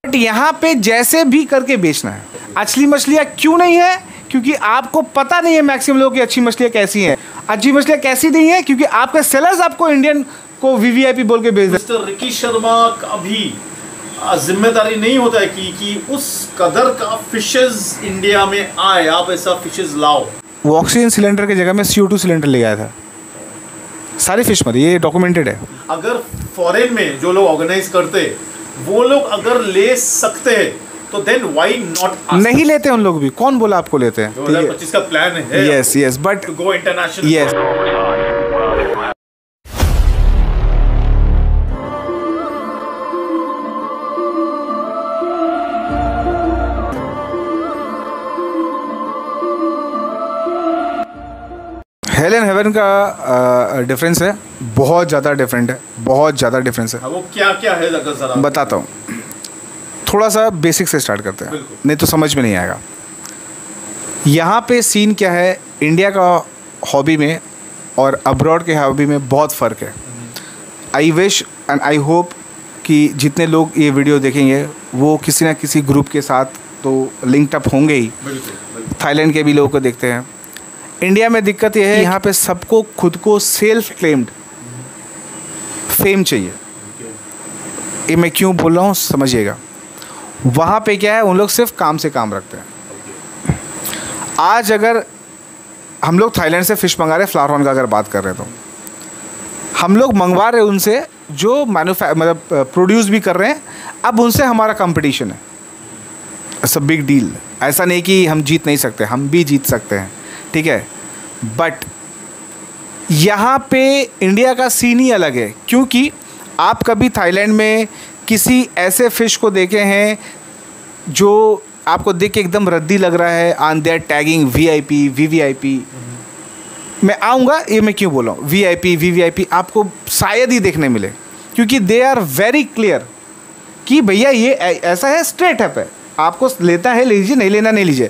But यहाँ पे जैसे भी करके बेचना है। असली मछलियाँ क्यों नहीं है? क्योंकि आपको पता नहीं है मैक्सिमम लोगों की अच्छी मछलियाँ कैसी हैं। अच्छी मछलियाँ कैसी नहीं है? क्योंकि आपके सेलर्स आपको इंडियन को वीवीआईपी बोल के बेच देते हैं। मिस्टर रिकी शर्मा का भी जिम्मेदारी नहीं होता है कि उस कदर का फिशेस इंडिया में आए, आप ऐसा फिशेस लाओ। वो ऑक्सीजन सिलेंडर की जगह में CO2 सिलेंडर ले आया था, सारी फिश मरी, ये डॉक्यूमेंटेड है। अगर फॉरेन में जो लोग ऑर्गेनाइज करते वो लोग अगर ले सकते हैं तो देन व्हाई नॉट? नहीं लेते उन लोग भी, कौन बोला आपको लेते हैं? 2025 का प्लान है। Yes but to go international. Yes. Hell and heaven का डिफरेंस है, बहुत ज़्यादा डिफरेंट है, बहुत ज़्यादा डिफरेंस है। वो क्या क्या है अगर जरा बताता हूँ। थोड़ा सा बेसिक से स्टार्ट करते हैं, नहीं तो समझ में नहीं आएगा। यहाँ पे सीन क्या है, इंडिया का हॉबी में और अब्रॉड के हॉबी में बहुत फ़र्क है। I wish and I hope कि जितने लोग ये वीडियो देखेंगे वो किसी ना किसी ग्रुप के साथ तो लिंक्ड अप होंगे ही। थाईलैंड के भी लोगों को देखते हैं। इंडिया में दिक्कत यह है, यहाँ पे सबको खुद को सेल्फ क्लेम्ड फेम चाहिए। ये मैं क्यों बोल रहा हूँ समझिएगा। वहाँ पे क्या है, उन लोग सिर्फ काम से काम रखते हैं। आज अगर हम लोग थाईलैंड से फ़िश मंगा रहे, फ्लावर हॉर्न का अगर बात कर रहे हैं तो हम लोग मंगवा रहे हैं उनसे जो मतलब प्रोड्यूस भी कर रहे हैं। अब उनसे हमारा कंपटीशन है, इट्स अ बिग डील। ऐसा नहीं कि हम जीत नहीं सकते, हम भी जीत सकते हैं, ठीक है। बट यहाँ पे इंडिया का सीन ही अलग है, क्योंकि आप कभी थाईलैंड में किसी ऐसे फ़िश को देखे हैं जो आपको देख के एकदम रद्दी लग रहा है, on their tagging VIP VVIP। मैं आऊँगा, ये मैं क्यों बोल रहा हूँ, VIP VVIP आपको शायद ही देखने मिले, क्योंकि दे आर वेरी क्लियर कि भैया ये ऐसा है, स्ट्रेट अप है, आपको लेता है लीजिए, नहीं लेना नहीं लीजिए।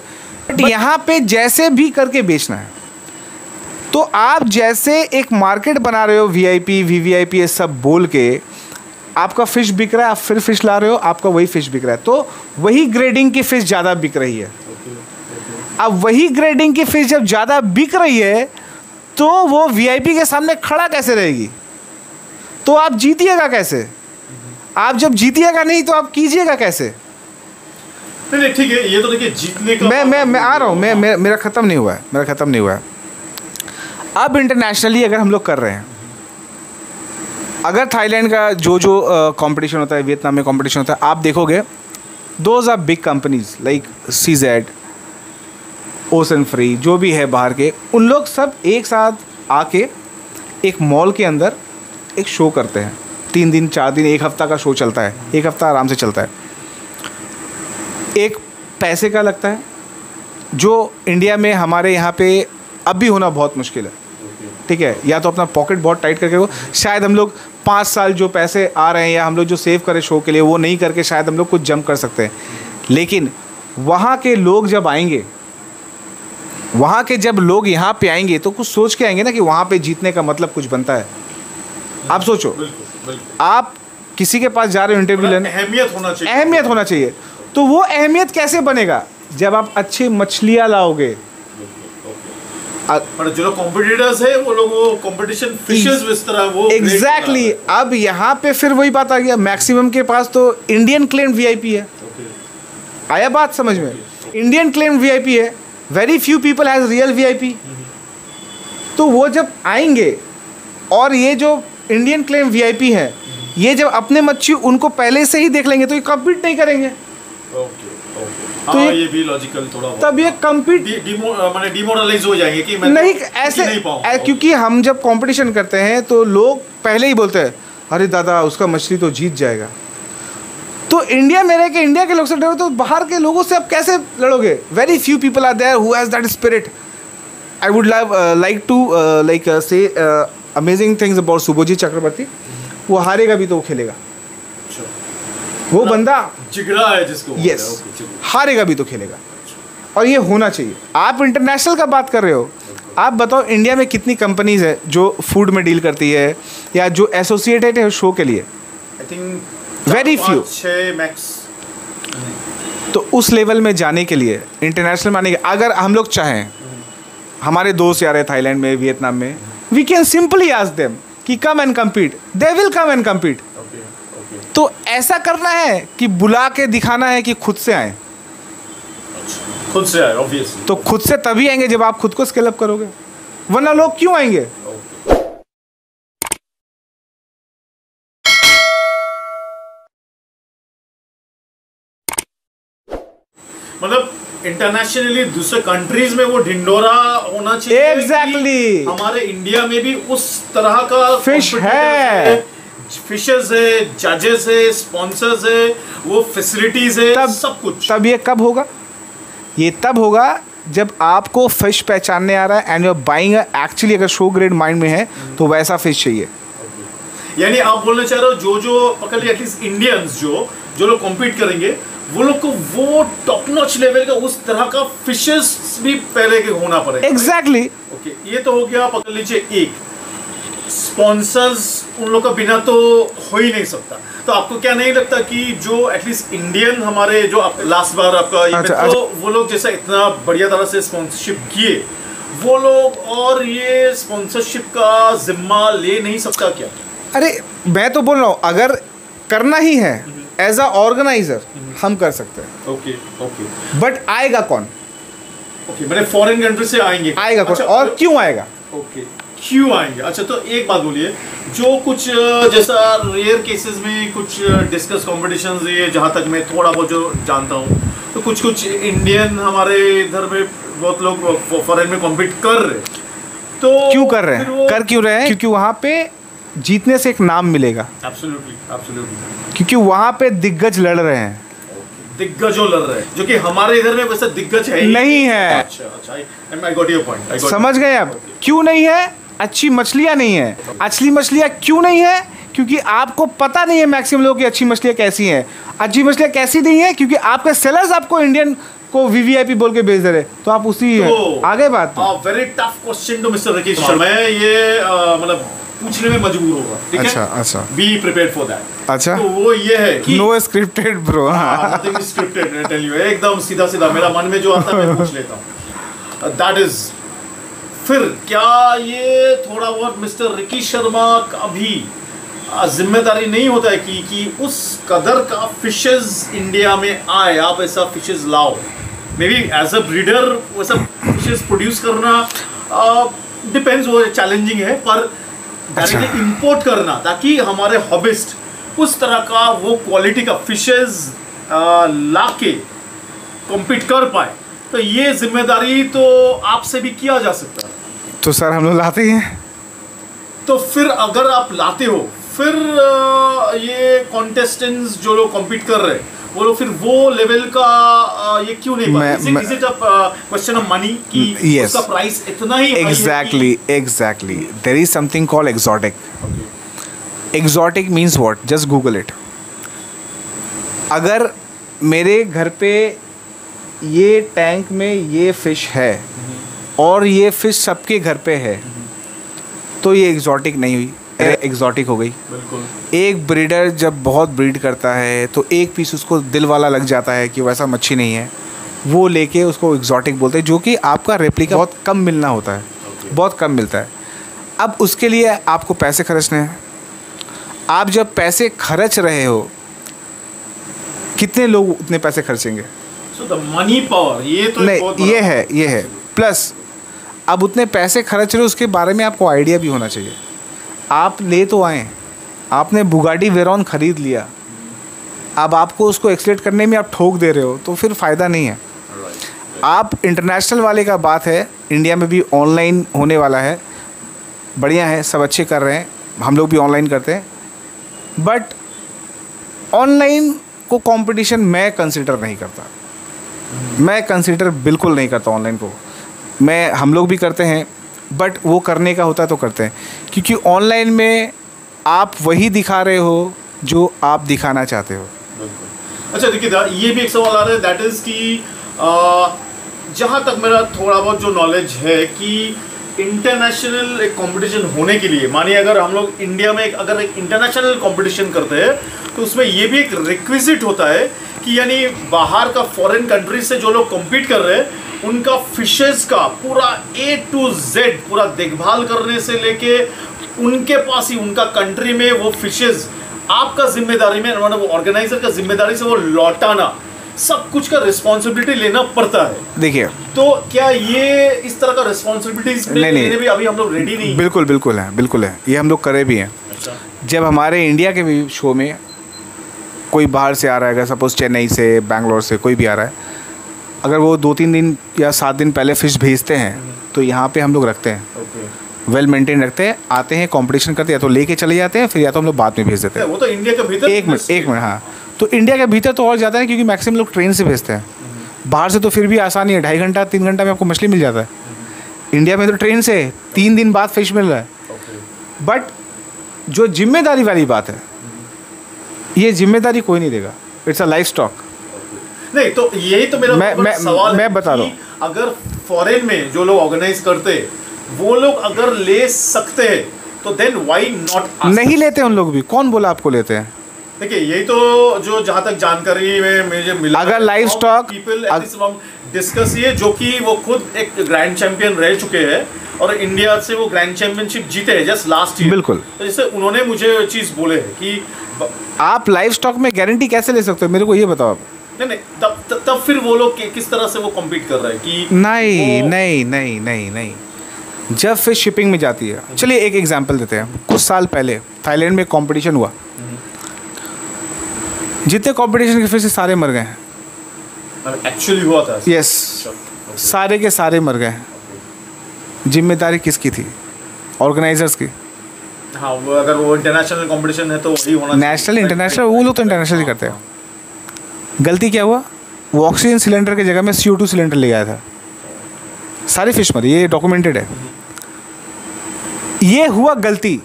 बट यहाँ पे जैसे भी करके बेचना है। तो आप जैसे एक मार्केट बना रहे हो, VIP VVIP ये सब बोल के, आपका फ़िश बिक रहा है, आप फिर फ़िश ला रहे हो, आपका वही फ़िश बिक रहा है, तो वही ग्रेडिंग की फ़िश ज़्यादा बिक रही है। अब वही ग्रेडिंग की फ़िश जब ज़्यादा बिक रही है तो वो VIP के सामने खड़ा कैसे रहेगी? तो आप जीतिएगा कैसे? आप जब जीतिएगा नहीं तो आप कीजिएगा कैसे? नहीं ठीक है, ये तो देखिए जीतने का मैं आ रहा हूँ, मेरा ख़त्म नहीं हुआ है। अब इंटरनेशनली अगर हम लोग कर रहे हैं, अगर थाईलैंड का जो कंपटीशन होता है, वियतनाम में कंपटीशन होता है, आप देखोगे those are big companies like CZ, ocean free, जो भी है बाहर के, उन लोग सब एक साथ आके एक मॉल के अंदर एक शो करते हैं। 3 दिन 4 दिन 1 हफ़्ता का शो चलता है, 1 हफ़्ता आराम से चलता है। एक पैसे का लगता है जो इंडिया में हमारे यहाँ पे अब भी होना बहुत मुश्किल है, ठीक है। या तो अपना पॉकेट बहुत टाइट करके हो, शायद हम लोग 5 साल जो पैसे आ रहे हैं या हम लोग जो सेव करें शो के लिए, वो नहीं करके शायद हम लोग कुछ जंप कर सकते हैं। लेकिन वहाँ के लोग जब आएंगे, वहाँ के जब लोग यहाँ पे आएंगे तो कुछ सोच के आएंगे ना कि वहाँ पे जीतने का मतलब कुछ बनता है। आप सोचो, आप किसी के पास जा रहे हो इंटरव्यू लेने, अहमियत होना चाहिए। तो वो अहमियत कैसे बनेगा? जब आप अच्छी मछलियाँ लाओगे। पर जो लोग कॉम्पिटिटर्स है वो लोग वो कंपटीशन फिशेस इस तरह वो एग्जैक्टली। अब यहाँ पे फिर वही बात आ गया, मैक्सिमम के पास तो इंडियन क्लेम्ड VIP है। आया बात समझ में? इंडियन क्लेम्ड VIP है, very few people has real VIP। तो वो जब आएंगे और ये जो इंडियन क्लेम VIP है, ये जब अपने मच्छी उनको पहले से ही देख लेंगे तो ये कम्पीट नहीं करेंगे। तो ये भी लॉजिकल थोड़ा, तब ये कम्पीट माने डिमोरलाइज हो जाएंगे कि मैं नहीं ऐसे नहीं, क्योंकि हम जब कंपटीशन करते हैं तो लोग पहले ही बोलते हैं अरे दादा उसका मछली तो जीत जाएगा। तो इंडिया में रह के इंडिया के लोग से डरो तो बाहर के लोगों से आप कैसे लड़ोगे? Very few people are there who has that spirit. I would like to say amazing things about Subojit Chakraborty. वो हारेगा भी तो वो खेलेगा, वो बंदा जिगरा है जिसको, यस, हारेगा भी तो खेलेगा। और ये होना चाहिए। आप इंटरनेशनल का बात कर रहे हो, आप बताओ इंडिया में कितनी कंपनीज है जो फूड में डील करती है या जो एसोसिएटेड है शो के लिए? आई थिंक वेरी फ्यू, तो उस लेवल में जाने के लिए, इंटरनेशनल माने के, अगर हम लोग चाहें, हमारे दोस्त यार है थाईलैंड में, वियतनाम में, we can simply ask them कि come and compete, they will come and compete. तो ऐसा करना है कि बुला के दिखाना है कि खुद से आए, खुद से आए ऑब्वियसली। तो खुद से तभी आएंगे जब आप खुद को स्केल अप करोगे, वरना लोग क्यों आएंगे? मतलब इंटरनेशनली दूसरे कंट्रीज में वो ढिंडोरा होना चाहिए। एग्जैक्टली हमारे इंडिया में भी उस तरह का फिश है, फिशेस है, जजेस है, स्पॉन्सर्स है, वो फैसिलिटीज है, तब सब कुछ। तब ये कब होगा? ये तब होगा जब आपको फिश पहचानने आ रहा है and you are buying actually, अगर शो ग्रेड माइंड में है तो वैसा फिश चाहिए। यानी आप बोलना चाह रहे हो जो पकड़ लिया, एटलीस्ट इंडियंस जो लोग कॉम्पीट करेंगे वो लोग को वो टॉप नॉच लेवल का उस तरह का फिशेस भी पहले के होना पड़ेगा। एग्जैक्टली ओके, ये तो हो गया पकड़ लीजिए एक। स्पॉन्सर्स उन लोग का बिना तो हो ही नहीं सकता। तो आपको क्या नहीं लगता कि जो एटलीस्ट इंडियन हमारे जो लास्ट बार आपका तो वो लोग जैसा इतना बढ़िया तरह से स्पॉन्सरशिप किए, वो लोग और ये स्पॉन्सरशिप का जिम्मा ले नहीं सकता क्या? अरे मैं तो बोल रहा हूँ, अगर करना ही है एज अ ऑर्गेनाइजर हम कर सकते हैं। ओके ओके, बट आएगा कौन? ओके, मैंने फॉरेन कंट्री से आएंगे, आएगा कौन? अच्छा, और क्यों आएगा? ओके, क्यों आएंगे? अच्छा, तो एक बात बोलिए, जो कुछ जैसा रेयर केसेस में कुछ डिस्कस कॉम्पिटिशन्स, ये जहाँ तक मैं थोड़ा बहुत जो जानता हूँ, तो कुछ इंडियन हमारे इधर में बहुत लोग फॉरेन में कॉम्पीट कर रहे, तो क्यों कर रहे हैं? कर क्यों रहे हैं? क्योंकि वहाँ पे जीतने से एक नाम मिलेगा। एब्सोल्युटली एब्सोल्युटली, क्योंकि वहाँ पे दिग्गज लड़ रहे हैं, दिग्गजों लड़ रहे हैं, जो कि हमारे इधर में वैसा दिग्गज है ही नहीं है। अच्छा, आई गॉट योर पॉइंट। समझ गए आप? क्यों नहीं है? अच्छी मछलियाँ नहीं है। अच्छी मछलियाँ क्यों नहीं है? क्योंकि आपको पता नहीं है मैक्सिमम लोगों की अच्छी मछलियाँ कैसी हैं। अच्छी मछलियाँ कैसी नहीं है? क्योंकि आपके सेलर्स आपको इंडियन को वीवीआईपी बोल के भेज दे रहे, तो आप उसी आगे बात। Very tough question to mister Rakesh Sharma. मैं ये मतलब पूछने में मजबूर होगा, ठीक है? अच्छा, बी प्रिपेयर्ड फॉर दैट। अच्छा, तो वो ये है कि no scripted bro, nothing scripted, I tell you, एकदम सीधा सीधा मेरा मन में जो आता है मैं पूछ लेता हूँ। दैट इज, फिर क्या ये थोड़ा बहुत मिस्टर रिकी शर्मा का भी जिम्मेदारी नहीं होता है कि उस कदर का फिशेस इंडिया में आए, आप ऐसा फिशेस लाओ, maybe as a breeder वैसा फिशेस प्रोड्यूस करना डिपेंड्स, वो चैलेंजिंग है, पर डायरेक्टली इंपोर्ट करना ताकि हमारे हॉबिस्ट उस तरह का वो क्वालिटी का फिशेस ला के कॉम्पीट कर पाए, तो ये जिम्मेदारी तो आपसे भी किया जा सकता है। तो सर हम लोग लाते हैं। तो फिर अगर आप लाते हो, फिर ये कॉन्टेस्टेंट्स जो लोग कॉम्पीट कर रहे हैं वो लोग फिर वो लेवल का ये क्यों नहीं पाते? Is it a question of money कि उसका प्राइस इतना ही? Exactly there is something called exotic. Exotic means what? Just Google it. अगर मेरे घर पे ये टैंक में ये फिश है और ये फिश सबके घर पे है, तो ये एक्सोटिक नहीं हुई, एक्सोटिक हो गई। बिल्कुल। एक ब्रीडर जब बहुत ब्रीड करता है तो एक पीस उसको दिल वाला लग जाता है कि वैसा मच्छी नहीं है, वो लेके उसको एक्सोटिक बोलते हैं, जो कि आपका रेप्लिका बहुत कम मिलना होता है, बहुत कम मिलता है। अब उसके लिए आपको पैसे खर्चने हैं। आप जब पैसे खर्च रहे हो, कितने लोग उतने पैसे खर्चेंगे? सो द मनी पावर, ये तो नहीं, ये है प्लस अब उतने पैसे खर्च रहे हो, उसके बारे में आपको आइडिया भी होना चाहिए। आप ले तो आए, आपने बुगाटी वेरॉन ख़रीद लिया, अब आपको उसको एक्सलेट करने में आप ठोक दे रहे हो, तो फिर फ़ायदा नहीं है। आप इंटरनेशनल वाले का बात है, इंडिया में भी ऑनलाइन होने वाला है, बढ़िया है, सब अच्छे कर रहे हैं, हम लोग भी ऑनलाइन करते हैं, बट ऑनलाइन को कंपटीशन मैं कंसिडर नहीं करता। मैं कंसिडर बिल्कुल नहीं करता ऑनलाइन को। हम लोग भी करते हैं, बट वो करने का होता तो करते हैं, क्योंकि ऑनलाइन में आप वही दिखा रहे हो जो आप दिखाना चाहते हो। अच्छा देखिए, ये भी एक सवाल आ रहा है, दैट इज़ कि जहाँ तक मेरा थोड़ा बहुत जो नॉलेज है कि इंटरनेशनल एक कंपटीशन होने के लिए, मानिए अगर हम लोग इंडिया में अगर एक इंटरनेशनल कंपटीशन करते हैं, तो उसमें ये भी एक रिक्विजिट होता है कि यानी बाहर का फॉरेन कंट्री से जो लोग कम्पीट कर रहे हैं उनका फिशेस का पूरा A to Z पूरा देखभाल करने से लेके उनके पास ही उनका कंट्री में वो फिशेस आपका जिम्मेदारी में, मतलब वो ऑर्गेनाइजर का जिम्मेदारी से वो लौटाना, सब कुछ का रिस्पॉन्सिबिलिटी लेना पड़ता है। देखिए, तो क्या ये इस तरह का रिस्पॉन्सिबिलिटीज लेने भी अभी हम लोग रेडी नहीं? बिल्कुल बिल्कुल है, बिल्कुल है, ये हम लोग करे भी हैं। अच्छा। जब हमारे इंडिया के भी शो में कोई बाहर से आ रहा है, सपोज चेन्नई से, बैंगलोर से कोई भी आ रहा है, अगर वो 2-3 दिन या 7 दिन पहले फ़िश भेजते हैं तो यहाँ पे हम लोग रखते हैं, वेल मेंटेन रखते हैं, आते हैं कंपटीशन करते हैं, या तो लेके चले जाते हैं, फिर या तो हम लोग बाद में भेज देते हैं। वो तो इंडिया के भीतर। एक मिनट, हाँ, तो इंडिया के भीतर तो और ज़्यादा है, क्योंकि मैक्सिमम लोग ट्रेन से भेजते हैं। बाहर से तो फिर भी आसानी है, 2.5 घंटा 3 घंटा में आपको मछली मिल जाता है। इंडिया में तो ट्रेन से 3 दिन बाद फिश मिल रहा है। बट जो जिम्मेदारी वाली बात है, ये जिम्मेदारी कोई नहीं देगा, इट्स अ लाइफ स्टॉक। नहीं तो यही तो मेरा सवाल मैं बता रहा हूँ, अगर फॉरेन में जो लोग ऑर्गेनाइज करते वो लोग अगर ले सकते हैं तो देन व्हाई नॉट? नहीं लेते उन लोग भी, कौन बोला आपको लेते हैं? देखिए, यही तो जो जहाँ तक जानकारी में मुझे मिला, अगर लाइफ स्टॉक पीपल डिस्कस ये जो कि वो खुद एक ग्रैंड चैंपियन रह चुके हैं और इंडिया से वो ग्रैंड चैंपियनशिप जीते हैं जस्ट लास्ट ईयर। बिल्कुल। तो जैसे उन्होंने मुझे चीज़ बोले है कि आप लाइफ स्टॉक में गारंटी कैसे ले सकते हो, मेरे को ये बताओ आप। नहीं, तब फिर वो लोग किस तरह से वो कम्पीट कर रहे हैं कि नहीं, जब फिश शिपिंग में जाती है, चलिए एक एग्जांपल देते हैं। कुछ साल पहले थाईलैंड में कंपटीशन हुआ, जितने कंपटीशन के फिश सारे मर गए हैं। एक्चुअली हुआ था? यस, सारे के सारे मर गए हैं। जिम्मेदारी किसकी थी? ऑर्गेनाइजर्स की। हाँ, वो अगर वो इंटरनेशनल कंपटीशन है तो वही होना, नेशनल इंटरनेशनल, वो लोग तो इंटरनेशनल ही करते हैं। गलती क्या हुआ, वो ऑक्सीजन सिलेंडर की जगह में CO2 सिलेंडर ले आया था, सारी फिश मरी, ये डॉक्यूमेंटेड है। ये हुआ गलती,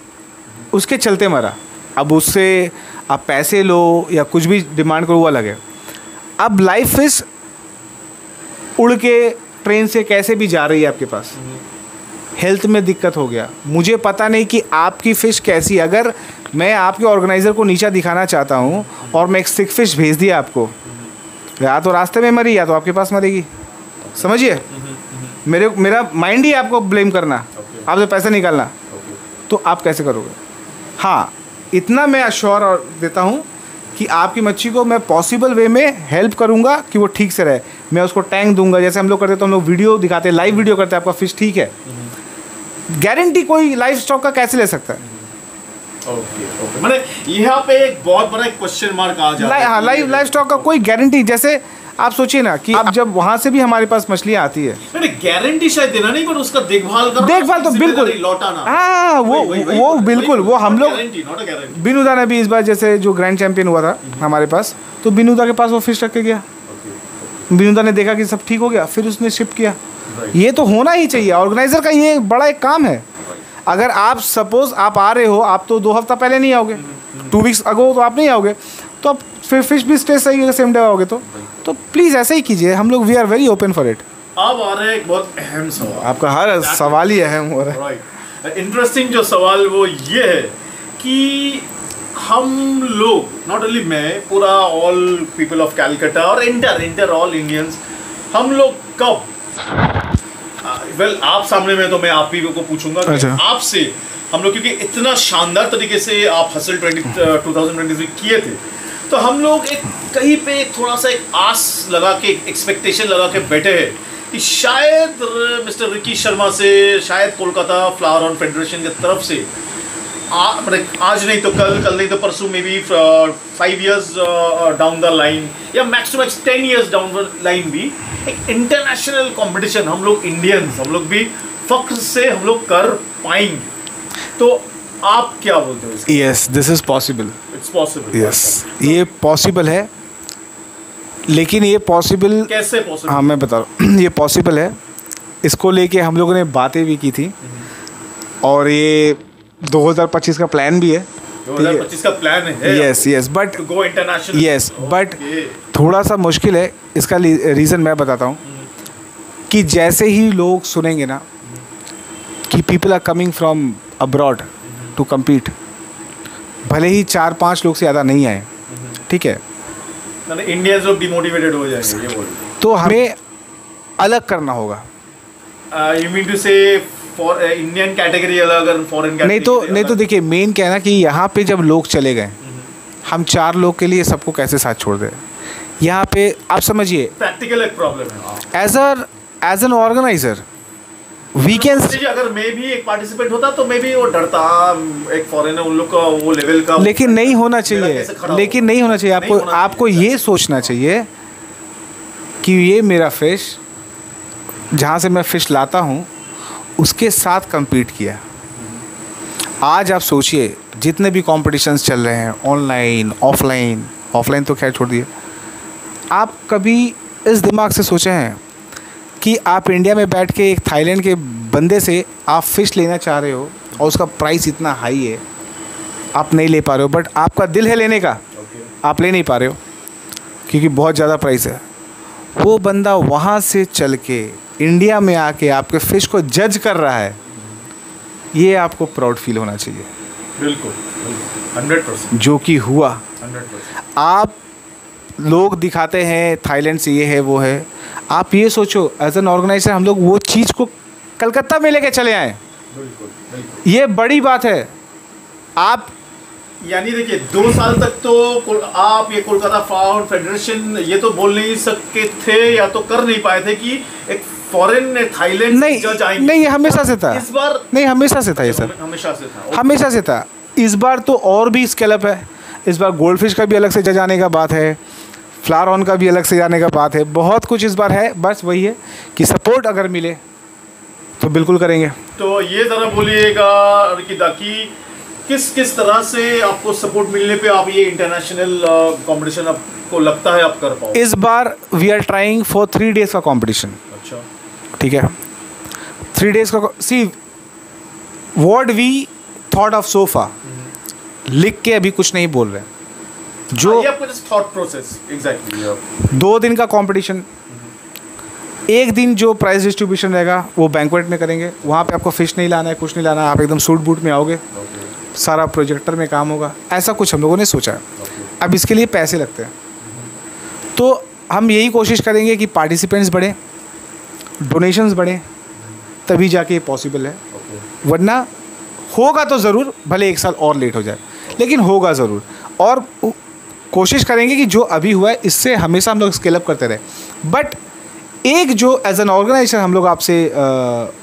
उसके चलते मरा। अब उससे आप पैसे लो या कुछ भी डिमांड करो, वो अलग है। अब लाइव फिश उड़ के ट्रेन से कैसे भी जा रही है आपके पास, हेल्थ में दिक्कत हो गया, मुझे पता नहीं कि आपकी फ़िश कैसी। अगर मैं आपके ऑर्गेनाइज़र को नीचा दिखाना चाहता हूँ और मैं एक सिक फिश भेज दिया आपको, या तो रास्ते में मरी या तो आपके पास मरेगी, समझिए। मेरा माइंड ही आपको ब्लेम करना, आपसे पैसा निकालना, तो आप कैसे करोगे? हाँ, इतना मैं अश्योर और देता हूँ कि आपकी मच्छी को मैं पॉसिबल वे में हेल्प करूँगा कि वो ठीक से रहे। मैं उसको टैंक दूंगा, जैसे हम लोग करते तो हम लोग वीडियो दिखाते हैं, लाइव वीडियो करते हैं, आपका फ़िश ठीक है। गारंटी कोई लाइफ स्टॉक का कैसे ले सकता है? ओके, मतलब यहाँ पे एक बहुत बड़ा क्वेश्चन मार्क आ जाता है। हाँ, लाइफ स्टॉक का कोई गारंटी, जैसे आप सोचिए ना कि आप जब वहाँ से भी हमारे पास मछलियाँ आती है, गारंटी शायद देना नहीं, पर उसका देखभाल तो बिल्कुल लौटाना। हाँ, वो बिल्कुल, वो हम लोग, बिनुदा ने भी इस बार जैसे जो ग्रैंड चैंपियन हुआ था हमारे पास, तो बिनुदा के पास वो फिश रख के गया, बिनुदा ने देखा कि सब ठीक हो गया, फिर उसने शिप किया। ये तो होना ही चाहिए, ऑर्गेनाइजर का ये बड़ा एक काम है। अगर आप सपोज आप आ रहे हो, आप तो 2 हफ्ता पहले नहीं आओगे, 2 वीक्स अगो तो आप नहीं आओगे, तो आप फिर फिश भी स्टे सही होगा, सेम डे आओगे तो प्लीज़ ऐसे ही कीजिए। हम लोग we are very open for it. अब आ रहा है एक बहुत अहम सवाल, आपका हर सवाल ही अहम हो रहा है। इंटरेस्टिंग जो सवाल वो ये है कि हम लोग, नॉट ओनली मैं, पूरा ऑल पीपल ऑफ कैलकाटा और इंटर ऑल इंडियंस, हम लोग कब, वेल आप सामने में तो मैं आप ही को पूछूंगा कि आपसे हम लोग, क्योंकि इतना शानदार तरीके से आप हसल 2023 किए थे, तो हम लोग एक कहीं पे थोड़ा सा एक आस लगा के, एक्सपेक्टेशन लगा के बैठे हैं कि शायद मिस्टर रिकी शर्मा से, शायद कोलकाता फ्लावर ऑन फेडरेशन की तरफ से आज नहीं तो कल नहीं तो परसों, में भी 5 years डाउन द लाइन या max to max 10 years down the line भी एक इंटरनेशनल कंपटीशन हम लोग इंडियंस, हम लोग भी फख्र से हम लोग कर पाएंगे। तो आप क्या बोलते हो? Yes, this is possible, it's possible. Yes, ये पॉसिबल है, लेकिन ये पॉसिबल कैसे पॉसिबल? हाँ, मैं बता रहा हूँ, ये पॉसिबल है। इसको लेके हम लोगों ने बातें भी की थी और ये 2025 का प्लान भी है। 2025 का प्लान है? Yes, but go international. Yes, but थोड़ा सा मुश्किल है। इसका रीज़न मैं बताता हूँ कि जैसे ही लोग सुनेंगे ना कि people are coming from abroad to compete, भले ही 4-5 लोग से ज़्यादा नहीं आए, ठीक है, इंडियंस लोग डिमोटिवेटेड हो जाएंगे, ये बोल। तो हमें अलग करना होगा। यू मीन टू से फॉर इंडियन कैटेगरी अलग और फॉरेन कैटेगरी नहीं तो देखिए मेन क्या है ना कि यहाँ पे जब लोग चले गए, हम 4 लोग के लिए सबको कैसे साथ छोड़ दें। यहाँ पे आप समझिए प्रैक्टिकल एक प्रॉब्लम है। As an organiser we can, अगर मैं भी एक पार्टिसिपेंट होता तो मैं भी वो डरता, एक फॉरेनर उन लोग का वो लेवल का, लेकिन नहीं होना चाहिए। आपको ये सोचना चाहिए कि ये मेरा फिश, जहाँ से मैं फ़िश लाता हूँ उसके साथ compete किया। आज आप सोचिए जितने भी कॉम्पिटिशन्स चल रहे हैं, ऑनलाइन ऑफलाइन तो खैर छोड़ दिए, आप कभी इस दिमाग से सोचे हैं कि आप इंडिया में बैठ के एक थाईलैंड के बंदे से आप फ़िश लेना चाह रहे हो और उसका प्राइस इतना हाई है, आप नहीं ले पा रहे हो, बट आपका दिल है लेने का, आप ले नहीं पा रहे हो क्योंकि बहुत ज़्यादा प्राइस है। वो बंदा वहाँ से चल के इंडिया में आके आपके फ़िश को जज कर रहा है, ये आपको प्राउड फील होना चाहिए। बिल्कुल 100%, जो कि हुआ। 100%। आप लोग दिखाते हैं थाईलैंड से ये है वो है, आप ये सोचो एज एन ऑर्गेनाइजर हम लोग वो चीज़ को कलकत्ता में लेके चले आए। बिल्कुल। ये बड़ी बात है। आप यानी देखिए 2 साल तक तो आप ये कोलकाता फाउंड फेडरेशन ये तो बोल नहीं सकते थे या तो कर नहीं पाए थे कि एक फॉरेन थाईलैंड जज आएंगे। नहीं, हमेशा से था। इस बार नहीं, हमेशा से था ये सर, हमेशा से था। इस बार तो और भी स्केल अप है। इस बार गोल्ड फिश का भी अलग से जज आने का बात है, फ्लावर ऑन का भी अलग से जाने का बात है, बहुत कुछ इस बार है। बस वही है कि सपोर्ट अगर मिले तो बिल्कुल करेंगे। तो ये ज़रा बोलिएगा अर्किदा कि किस तरह से आपको सपोर्ट मिलने पे आप ये इंटरनेशनल कंपटीशन आपको लगता है आप कर पाओ? इस बार we are trying for 3 days का कंपटीशन। अच्छा, ठीक है, 3 days का। See what we thought of sofa, लिख के अभी कुछ नहीं बोल रहे, जो थॉट प्रोसेस एग्जैक्टली। 2 दिन का कंपटीशन, 1 दिन जो प्राइस डिस्ट्रीब्यूशन रहेगा वो बैंक्वेट में करेंगे। वहाँ पे आपको फ़िश नहीं लाना है, कुछ नहीं लाना है, आप एकदम सूट बूट में आओगे, सारा प्रोजेक्टर में काम होगा। ऐसा कुछ हम लोगों ने सोचा है। अब इसके लिए पैसे लगते हैं, तो हम यही कोशिश करेंगे कि पार्टिसिपेंट्स बढ़े, डोनेशंस बढ़े, तभी जाके ये पॉसिबल है। वरना होगा तो ज़रूर, भले 1 साल और लेट हो जाए, लेकिन होगा ज़रूर। और कोशिश करेंगे कि जो अभी हुआ है इससे हमेशा हम लोग स्केल अप करते रहे। बट एक जो एज एन ऑर्गेनाइजेशन हम लोग आपसे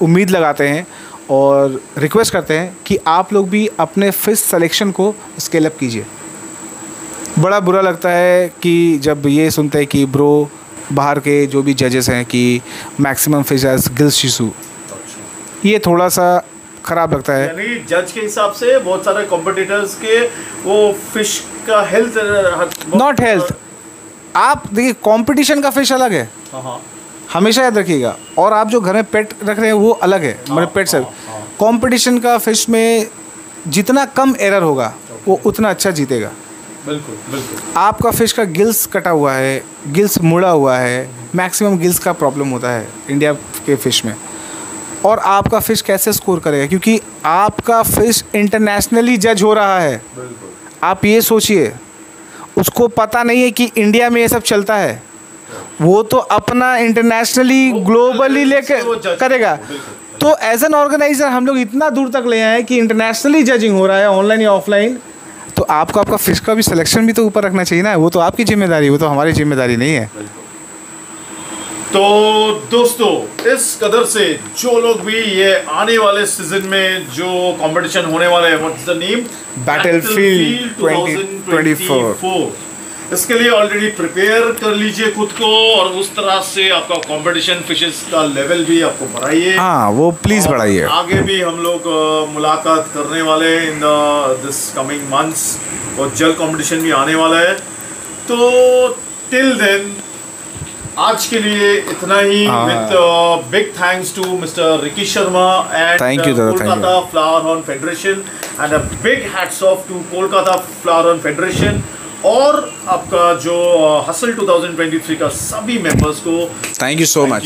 उम्मीद लगाते हैं और रिक्वेस्ट करते हैं कि आप लोग भी अपने फिश सिलेक्शन को स्केल अप कीजिए। बड़ा बुरा लगता है कि जब ये सुनते हैं कि ब्रो बाहर के जो भी जजेस हैं कि मैक्सिमम फिश एज गिल्स शिशु, ये थोड़ा सा ख़राब लगता है। यानी जज के हिसाब से बहुत सारे कॉम्पिटिटर्स के वो फिश का हेल्थ, नॉट हेल्थ। आप देखिए कंपटीशन का फिश अलग है, हमेशा याद रखिएगा, और आप जो घर में पेट रख रहे हैं वो अलग है। मेरे पेट से कंपटीशन का फिश में जितना कम एरर होगा वो उतना अच्छा जीतेगा। बिल्कुल बिल्कुल। आपका फिश का गिल्स कटा हुआ है, गिल्स मुड़ा हुआ है, मैक्सिमम गिल्स का प्रॉब्लम होता है इंडिया के फ़िश में, और आपका फ़िश कैसे स्कोर करेगा? क्योंकि आपका फ़िश इंटरनेशनली जज हो रहा है। आप ये सोचिए, उसको पता नहीं है कि इंडिया में ये सब चलता है, वो तो अपना इंटरनेशनली ग्लोबली लेके करेगा। तो एज एन ऑर्गेनाइजर हम लोग इतना दूर तक ले आए हैं कि इंटरनेशनली जजिंग हो रहा है, ऑनलाइन या ऑफलाइन, तो आपको आपका फिश का भी सिलेक्शन भी तो ऊपर रखना चाहिए ना। वो तो आपकी जिम्मेदारी है, वो तो हमारी जिम्मेदारी नहीं है। तो दोस्तों, इस कदर से जो लोग भी ये आने वाले सीजन में जो कंपटीशन होने वाला है, व्हाट्स द नेम, बैटलफील्ड 2024, इसके लिए ऑलरेडी प्रिपेयर कर लीजिए खुद को, और उस तरह से आपका कंपटीशन फिशेस का लेवल भी आपको बढ़ाइए। हाँ, वो प्लीज़ बढ़ाइए। आगे भी हम लोग मुलाकात करने वाले इन दिस कमिंग मंथ्स, और जल्द कंपटीशन भी आने वाला है। तो टिल देन आज के लिए इतना ही, with big thanks to mister Ricky Sharma and Kolkata flower horn federation, and a big hats off to Kolkata flower horn federation और आपका जो हसल 2023 का सभी मेंबर्स को थैंक यू सो मच।